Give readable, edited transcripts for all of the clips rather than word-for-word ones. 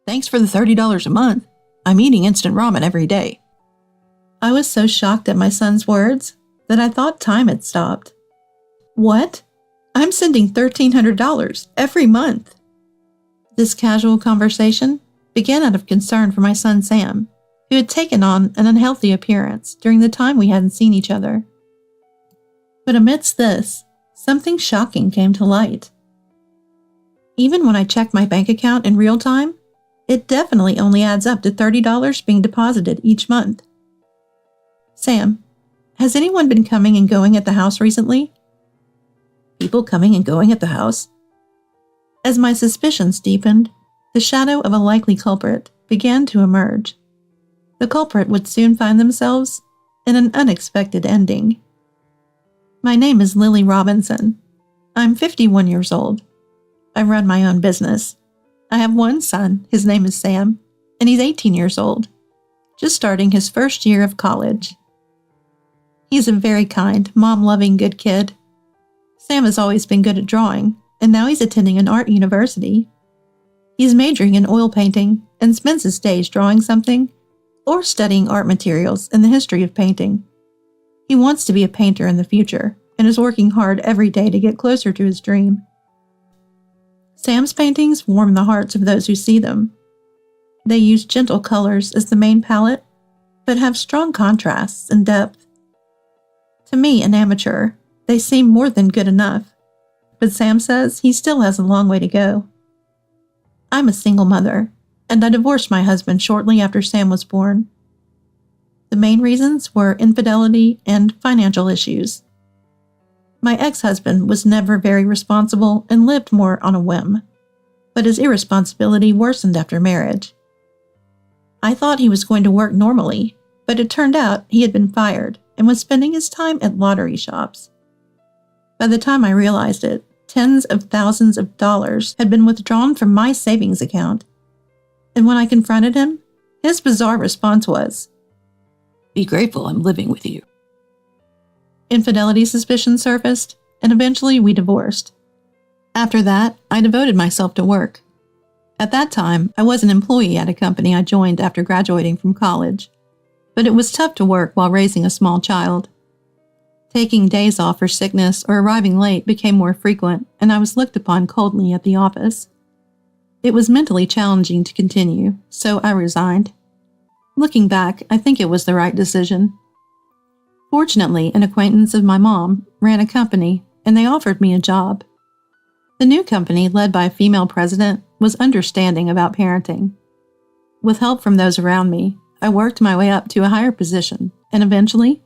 Thanks for the $30 a month. I'm eating instant ramen every day. I was so shocked at my son's words that I thought time had stopped. What? I'm sending $1,300 every month. This casual conversation began out of concern for my son Sam, who had taken on an unhealthy appearance during the time we hadn't seen each other. But amidst this, something shocking came to light. Even when I checked my bank account in real time, it definitely only adds up to $30 being deposited each month. Sam, has anyone been coming and going at the house recently? People coming and going at the house? As my suspicions deepened, the shadow of a likely culprit began to emerge. The culprit would soon find themselves in an unexpected ending. My name is Lily Robinson. I'm 51 years old. I run my own business. I have one son, his name is Sam, and he's 18 years old, just starting his first year of college. He's a very kind, mom-loving, good kid. Sam has always been good at drawing, and now he's attending an art university. He's majoring in oil painting and spends his days drawing something or studying art materials and the history of painting. He wants to be a painter in the future and is working hard every day to get closer to his dream. Sam's paintings warm the hearts of those who see them. They use gentle colors as the main palette, but have strong contrasts and depth. To me, an amateur, they seem more than good enough, but Sam says he still has a long way to go. I'm a single mother, and I divorced my husband shortly after Sam was born. The main reasons were infidelity and financial issues. My ex-husband was never very responsible and lived more on a whim, but his irresponsibility worsened after marriage. I thought he was going to work normally, but it turned out he had been fired and was spending his time at lottery shops. By the time I realized it, tens of thousands of dollars had been withdrawn from my savings account. And when I confronted him, his bizarre response was, "Be grateful I'm living with you." Infidelity suspicion surfaced, and eventually we divorced. After that, I devoted myself to work. At that time, I was an employee at a company I joined after graduating from college, but it was tough to work while raising a small child. Taking days off for sickness or arriving late became more frequent, and I was looked upon coldly at the office. It was mentally challenging to continue, so I resigned. Looking back, I think it was the right decision. Fortunately, an acquaintance of my mom ran a company, and they offered me a job. The new company, led by a female president, was understanding about parenting. With help from those around me, I worked my way up to a higher position, and eventually,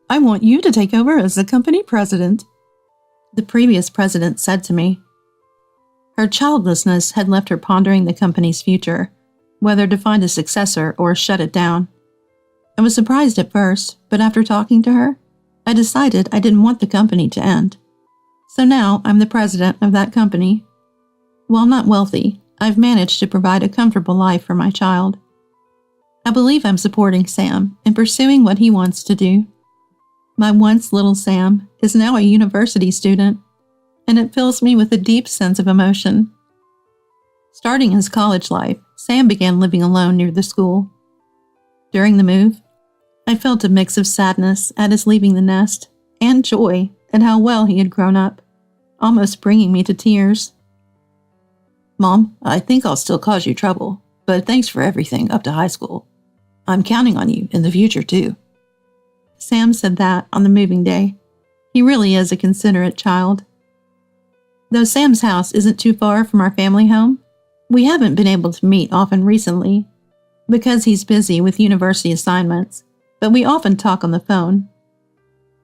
"I want you to take over as the company president," the previous president said to me. Her childlessness had left her pondering the company's future, whether to find a successor or shut it down. I was surprised at first, but after talking to her, I decided I didn't want the company to end. So now I'm the president of that company. While not wealthy, I've managed to provide a comfortable life for my child. I believe I'm supporting Sam in pursuing what he wants to do. My once little Sam is now a university student, and it fills me with a deep sense of emotion. Starting his college life, Sam began living alone near the school. During the move, I felt a mix of sadness at his leaving the nest and joy at how well he had grown up, almost bringing me to tears. "Mom, I think I'll still cause you trouble, but thanks for everything up to high school. I'm counting on you in the future, too." Sam said that on the moving day. He really is a considerate child. Though Sam's house isn't too far from our family home, we haven't been able to meet often recently because he's busy with university assignments, but we often talk on the phone.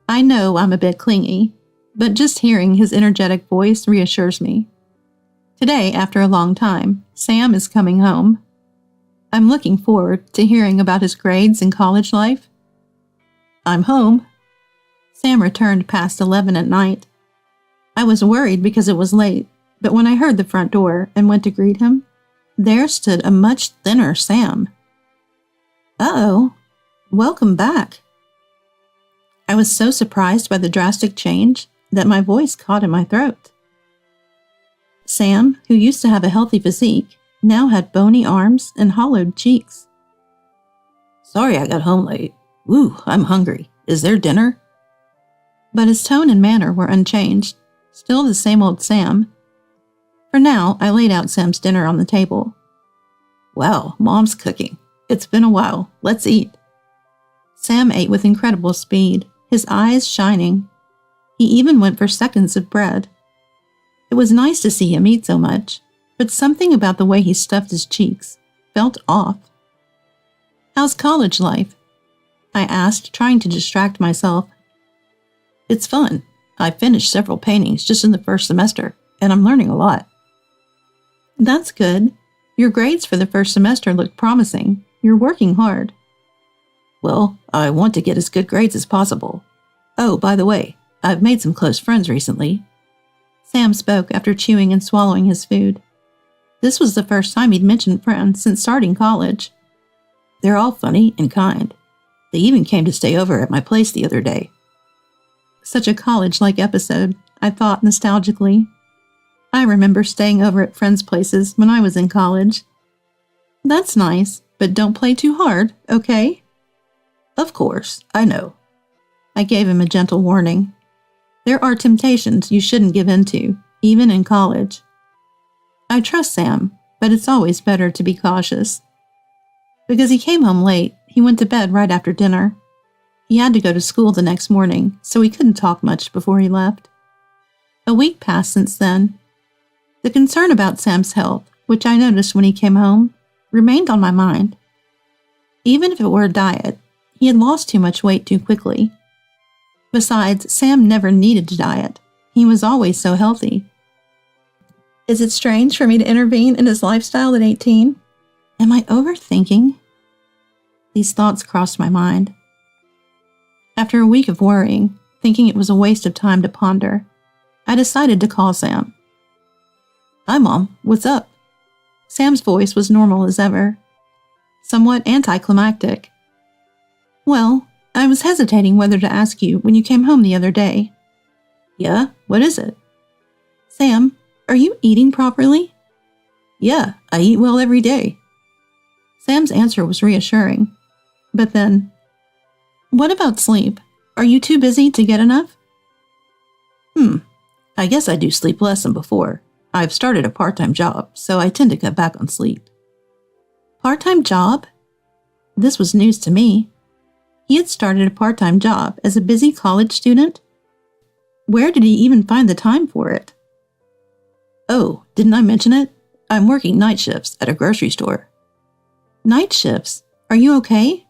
I know I'm a bit clingy, but just hearing his energetic voice reassures me. Today, after a long time, Sam is coming home. I'm looking forward to hearing about his grades and college life. "I'm home." Sam returned past 11 at night. I was worried because it was late, but when I heard the front door and went to greet him, there stood a much thinner Sam. "Uh-oh, welcome back." I was so surprised by the drastic change that my voice caught in my throat. Sam, who used to have a healthy physique, now had bony arms and hollowed cheeks. Sorry I got home late. Woo, I'm hungry. Is there dinner? But his tone and manner were unchanged, still the same old Sam. For now, I laid out Sam's dinner on the table. Wow, Mom's cooking. It's been a while. Let's eat. Sam ate with incredible speed, his eyes shining. He even went for seconds of bread. It was nice to see him eat so much, but something about the way he stuffed his cheeks felt off. How's college life? I asked, trying to distract myself. It's fun. I finished several paintings just in the first semester, and I'm learning a lot. That's good. Your grades for the first semester look promising. You're working hard. Well, I want to get as good grades as possible. Oh, by the way, I've made some close friends recently. Sam spoke after chewing and swallowing his food. This was the first time he'd mentioned friends since starting college. They're all funny and kind. They even came to stay over at my place the other day. Such a college-like episode, I thought nostalgically. I remember staying over at friends' places when I was in college. That's nice, but don't play too hard, okay? Of course, I know. I gave him a gentle warning. There are temptations you shouldn't give in to, even in college. I trust Sam, but it's always better to be cautious. Because he came home late, he went to bed right after dinner. He had to go to school the next morning, so he couldn't talk much before he left. A week passed since then. The concern about Sam's health, which I noticed when he came home, remained on my mind. Even if it were a diet, he had lost too much weight too quickly. Besides, Sam never needed to diet. He was always so healthy. Is it strange for me to intervene in his lifestyle at 18? Am I overthinking? These thoughts crossed my mind. After a week of worrying, thinking it was a waste of time to ponder, I decided to call Sam. Hi, Mom. What's up? Sam's voice was normal as ever, somewhat anticlimactic. Well, I was hesitating whether to ask you when you came home the other day. Yeah? What is it? Sam, are you eating properly? Yeah, I eat well every day. Sam's answer was reassuring. But then, what about sleep? Are you too busy to get enough? I guess I do sleep less than before. I've started a part-time job, so I tend to cut back on sleep. Part-time job? This was news to me. He had started a part-time job as a busy college student? Where did he even find the time for it? Oh, didn't I mention it? I'm working night shifts at a grocery store. Night shifts? Are you okay?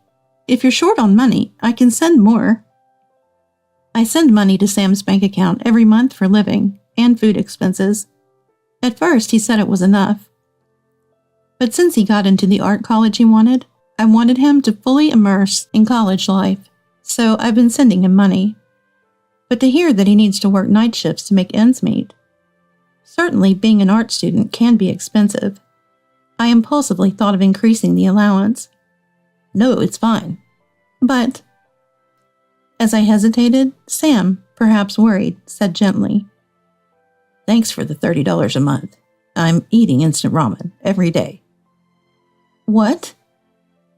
If you're short on money, I can send more. I send money to Sam's bank account every month for living and food expenses. At first, he said it was enough. But since he got into the art college he wanted, I wanted him to fully immerse in college life, so I've been sending him money. But to hear that he needs to work night shifts to make ends meet. Certainly, being an art student can be expensive. I impulsively thought of increasing the allowance. No, it's fine. But, as I hesitated, Sam, perhaps worried, said gently, Thanks for the $30 a month. I'm eating instant ramen every day. What?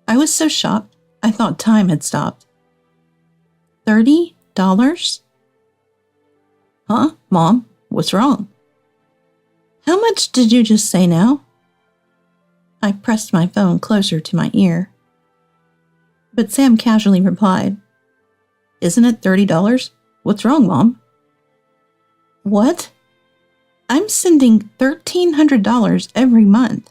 I was so shocked, I thought time had stopped. $30? Huh, Mom? What's wrong? How much did you just say now? I pressed my phone closer to my ear. But Sam casually replied, Isn't it $30? What's wrong, Mom? What? I'm sending $1,300 every month.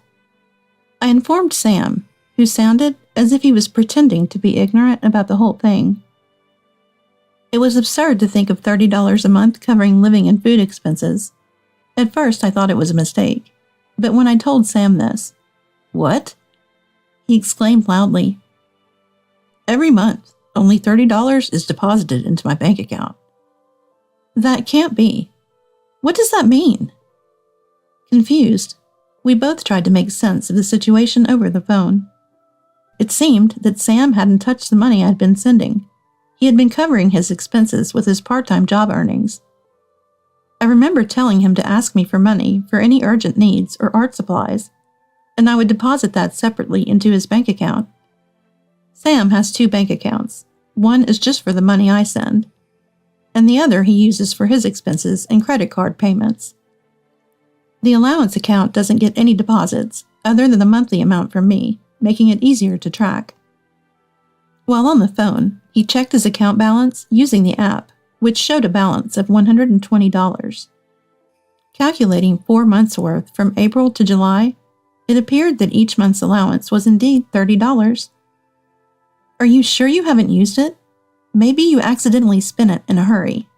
I informed Sam, who sounded as if he was pretending to be ignorant about the whole thing. It was absurd to think of $30 a month covering living and food expenses. At first, I thought it was a mistake, but when I told Sam this, What? He exclaimed loudly, Every month, only $30 is deposited into my bank account. That can't be. What does that mean? Confused, we both tried to make sense of the situation over the phone. It seemed that Sam hadn't touched the money I'd been sending. He had been covering his expenses with his part-time job earnings. I remember telling him to ask me for money for any urgent needs or art supplies, and I would deposit that separately into his bank account. Sam has 2 bank accounts. One is just for the money I send, and the other he uses for his expenses and credit card payments. The allowance account doesn't get any deposits other than the monthly amount from me, making it easier to track. While on the phone, he checked his account balance using the app, which showed a balance of $120. Calculating 4 months' worth from April to July, it appeared that each month's allowance was indeed $30. Are you sure you haven't used it? Maybe you accidentally spent it in a hurry.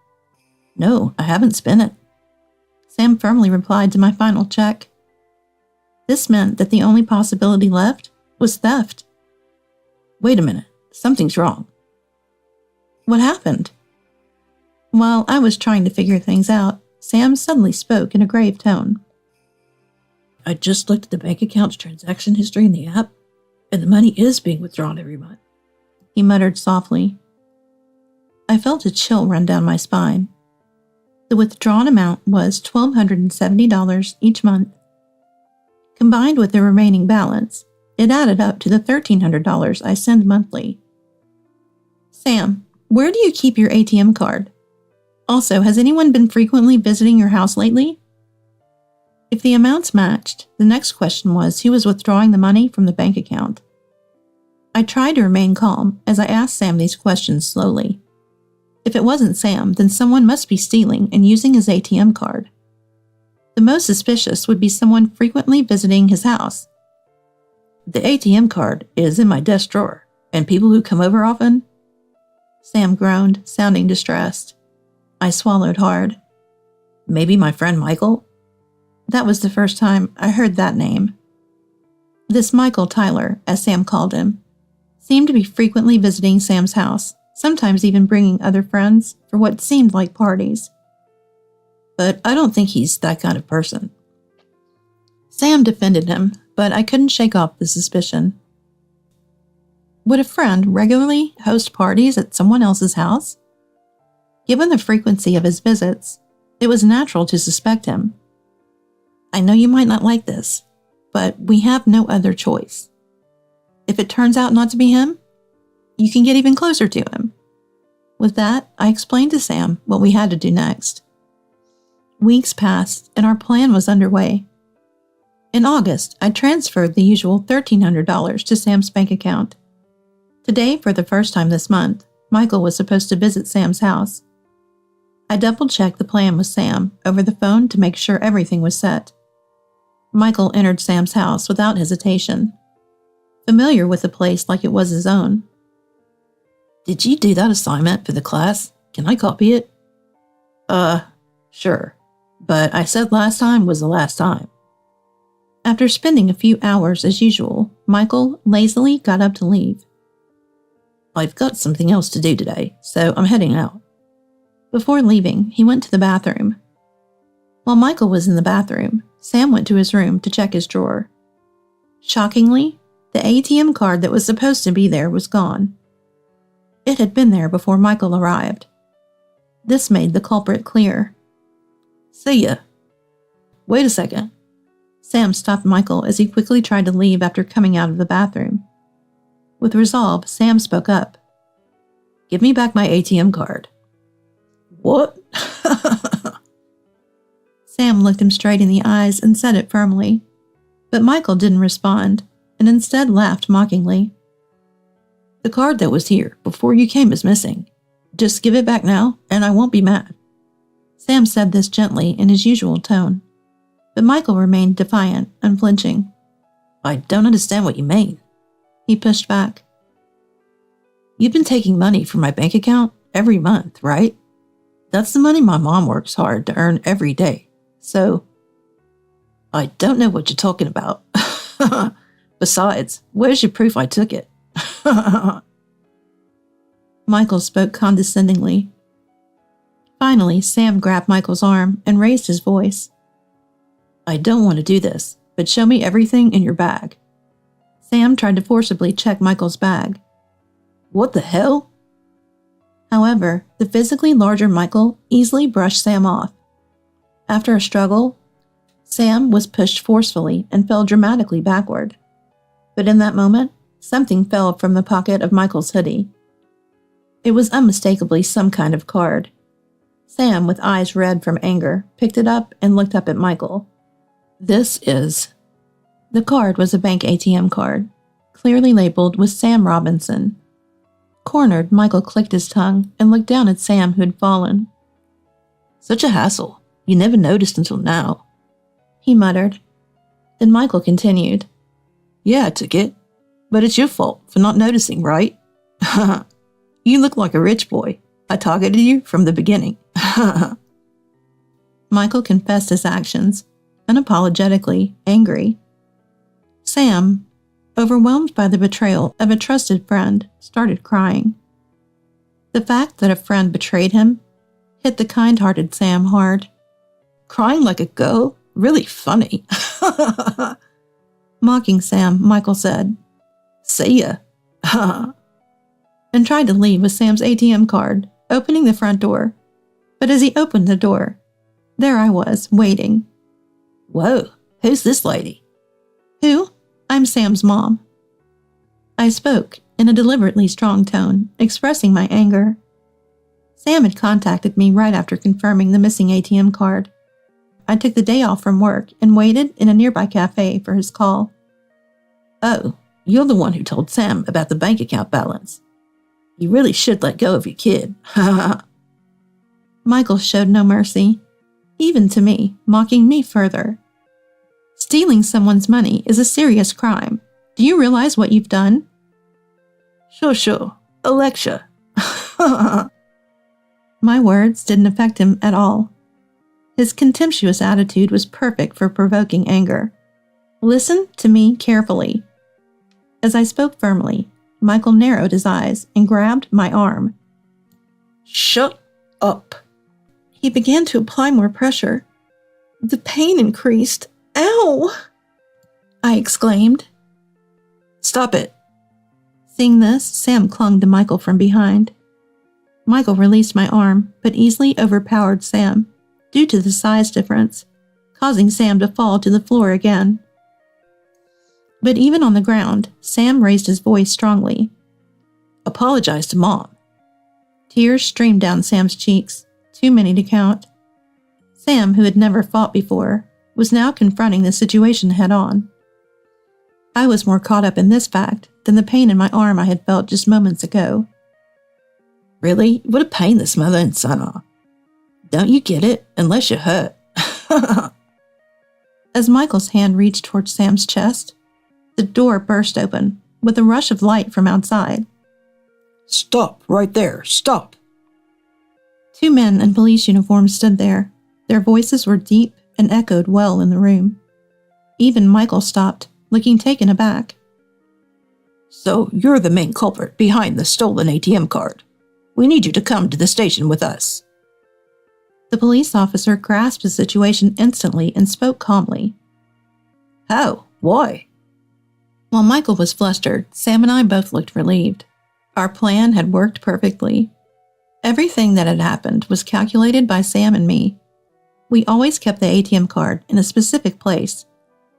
No, I haven't spent it. Sam firmly replied to my final check. This meant that the only possibility left was theft. Wait a minute, something's wrong. What happened? While I was trying to figure things out, Sam suddenly spoke in a grave tone. I just looked at the bank account's transaction history in the app, and the money is being withdrawn every month. He muttered softly. I felt a chill run down my spine. The withdrawn amount was $1,270 each month. Combined with the remaining balance, it added up to the $1,300 I send monthly. Sam, where do you keep your ATM card? Also, has anyone been frequently visiting your house lately? If the amounts matched, the next question was who was withdrawing the money from the bank account. I tried to remain calm as I asked Sam these questions slowly. If it wasn't Sam, then someone must be stealing and using his ATM card. The most suspicious would be someone frequently visiting his house. The ATM card is in my desk drawer, and people who come over often? Sam groaned, sounding distressed. I swallowed hard. Maybe my friend Michael? That was the first time I heard that name. This Michael Tyler, as Sam called him, seemed to be frequently visiting Sam's house, sometimes even bringing other friends for what seemed like parties. But I don't think he's that kind of person. Sam defended him, but I couldn't shake off the suspicion. Would a friend regularly host parties at someone else's house? Given the frequency of his visits, it was natural to suspect him. I know you might not like this, but we have no other choice. If it turns out not to be him, you can get even closer to him. With that, I explained to Sam what we had to do next. Weeks passed, and our plan was underway. In August, I transferred the usual $1,300 to Sam's bank account. Today, for the first time this month, Michael was supposed to visit Sam's house. I double-checked the plan with Sam over the phone to make sure everything was set. Michael entered Sam's house without hesitation, familiar with the place like it was his own. Did you do that assignment for the class? Can I copy it? Sure. But I said last time was the last time. After spending a few hours as usual, Michael lazily got up to leave. I've got something else to do today, so I'm heading out. Before leaving, he went to the bathroom. While Michael was in the bathroom, Sam went to his room to check his drawer. Shockingly, the ATM card that was supposed to be there was gone. It had been there before Michael arrived. This made the culprit clear. See ya. Wait a second. Sam stopped Michael as he quickly tried to leave after coming out of the bathroom. With resolve, Sam spoke up. Give me back my ATM card. What? Sam looked him straight in the eyes and said it firmly. But Michael didn't respond, and instead laughed mockingly. The card that was here before you came is missing. Just give it back now, and I won't be mad. Sam said this gently in his usual tone, but Michael remained defiant, unflinching. I don't understand what you mean. He pushed back. You've been taking money from my bank account every month, right? That's the money my mom works hard to earn every day. So, I don't know what you're talking about. Besides, where's your proof I took it? Michael spoke condescendingly. Finally, Sam grabbed Michael's arm and raised his voice. I don't want to do this, but show me everything in your bag. Sam tried to forcibly check Michael's bag. What the hell? However, the physically larger Michael easily brushed Sam off. After a struggle, Sam was pushed forcefully and fell dramatically backward. But in that moment, something fell from the pocket of Michael's hoodie. It was unmistakably some kind of card. Sam, with eyes red from anger, picked it up and looked up at Michael. This is... The card was a bank ATM card, clearly labeled with Sam Robinson. Cornered, Michael clicked his tongue and looked down at Sam, who had fallen. Such a hassle. You never noticed until now, he muttered. Then Michael continued. Yeah, I took it. But it's your fault for not noticing, right? You look like a rich boy. I targeted you from the beginning. Michael confessed his actions, unapologetically angry. Sam, overwhelmed by the betrayal of a trusted friend, started crying. The fact that a friend betrayed him hit the kind-hearted Sam hard. Crying like a girl? Really funny. Mocking Sam, Michael said, See ya. And tried to leave with Sam's ATM card, opening the front door. But as he opened the door, there I was, waiting. Whoa, who's this lady? Who? I'm Sam's mom. I spoke in a deliberately strong tone, expressing my anger. Sam had contacted me right after confirming the missing ATM card. I took the day off from work and waited in a nearby cafe for his call. Oh, you're the one who told Sam about the bank account balance. You really should let go of your kid. Michael showed no mercy, even to me, mocking me further. Stealing someone's money is a serious crime. Do you realize what you've done? Sure. A lecture. My words didn't affect him at all. His contemptuous attitude was perfect for provoking anger. Listen to me carefully. As I spoke firmly, Michael narrowed his eyes and grabbed my arm. Shut up. He began to apply more pressure. The pain increased. Ow! I exclaimed. Stop it. Seeing this, Sam clung to Michael from behind. Michael released my arm, but easily overpowered Sam, due to the size difference, causing Sam to fall to the floor again. But even on the ground, Sam raised his voice strongly. Apologize to Mom. Tears streamed down Sam's cheeks, too many to count. Sam, who had never fought before, was now confronting the situation head-on. I was more caught up in this fact than the pain in my arm I had felt just moments ago. Really? What a pain this mother and son are. Don't you get it unless you're hurt? As Michael's hand reached towards Sam's chest, the door burst open with a rush of light from outside. Stop right there. Stop. 2 men in police uniforms stood there. Their voices were deep and echoed well in the room. Even Michael stopped, looking taken aback. So you're the main culprit behind the stolen ATM card. We need you to come to the station with us. The police officer grasped the situation instantly and spoke calmly. How? Why? While Michael was flustered, Sam and I both looked relieved. Our plan had worked perfectly. Everything that had happened was calculated by Sam and me. We always kept the ATM card in a specific place.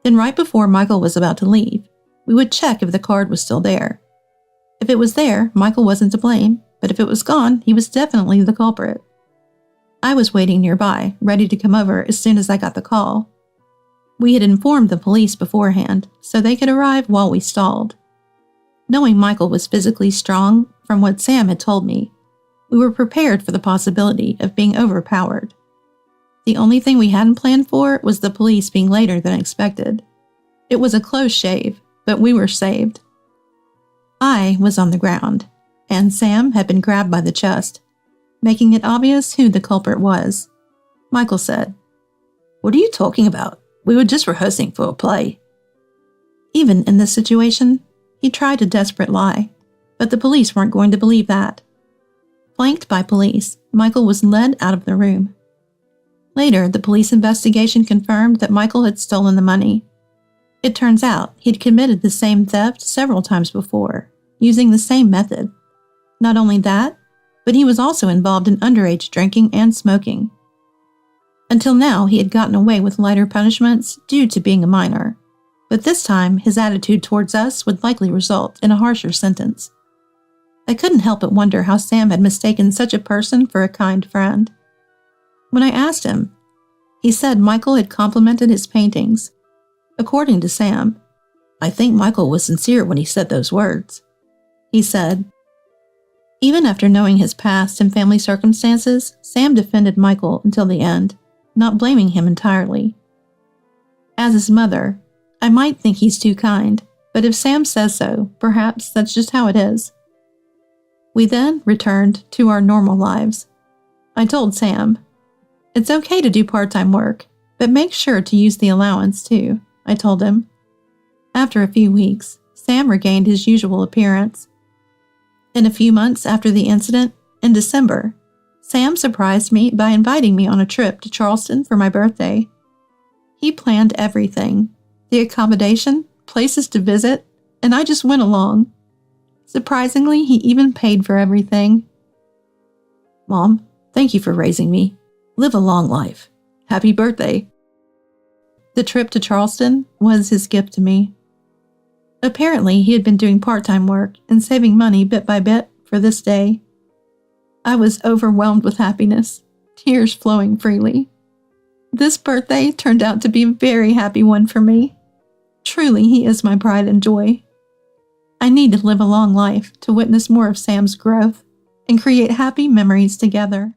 Then right before Michael was about to leave, we would check if the card was still there. If it was there, Michael wasn't to blame, but if it was gone, he was definitely the culprit. I was waiting nearby, ready to come over as soon as I got the call. We had informed the police beforehand, so they could arrive while we stalled. Knowing Michael was physically strong, from what Sam had told me, we were prepared for the possibility of being overpowered. The only thing we hadn't planned for was the police being later than expected. It was a close shave, but we were saved. I was on the ground, and Sam had been grabbed by the chest, making it obvious who the culprit was. Michael said, What are you talking about? We were just rehearsing for a play. Even in this situation, he tried a desperate lie, but the police weren't going to believe that. Flanked by police, Michael was led out of the room. Later, the police investigation confirmed that Michael had stolen the money. It turns out he'd committed the same theft several times before, using the same method. Not only that, but he was also involved in underage drinking and smoking. Until now, he had gotten away with lighter punishments due to being a minor, but this time his attitude towards us would likely result in a harsher sentence. I couldn't help but wonder how Sam had mistaken such a person for a kind friend. When I asked him, he said Michael had complimented his paintings. According to Sam, I think Michael was sincere when he said those words. He said. Even after knowing his past and family circumstances, Sam defended Michael until the end, not blaming him entirely. As his mother, I might think he's too kind, but if Sam says so, perhaps that's just how it is. We then returned to our normal lives. I told Sam, "It's okay to do part-time work, but make sure to use the allowance too," I told him. After a few weeks, Sam regained his usual appearance. In a few months after the incident, in December, Sam surprised me by inviting me on a trip to Charleston for my birthday. He planned everything, the accommodation, places to visit, and I just went along. Surprisingly, he even paid for everything. Mom, thank you for raising me. Live a long life. Happy birthday. The trip to Charleston was his gift to me. Apparently, he had been doing part-time work and saving money bit by bit for this day. I was overwhelmed with happiness, tears flowing freely. This birthday turned out to be a very happy one for me. Truly, he is my pride and joy. I need to live a long life to witness more of Sam's growth and create happy memories together.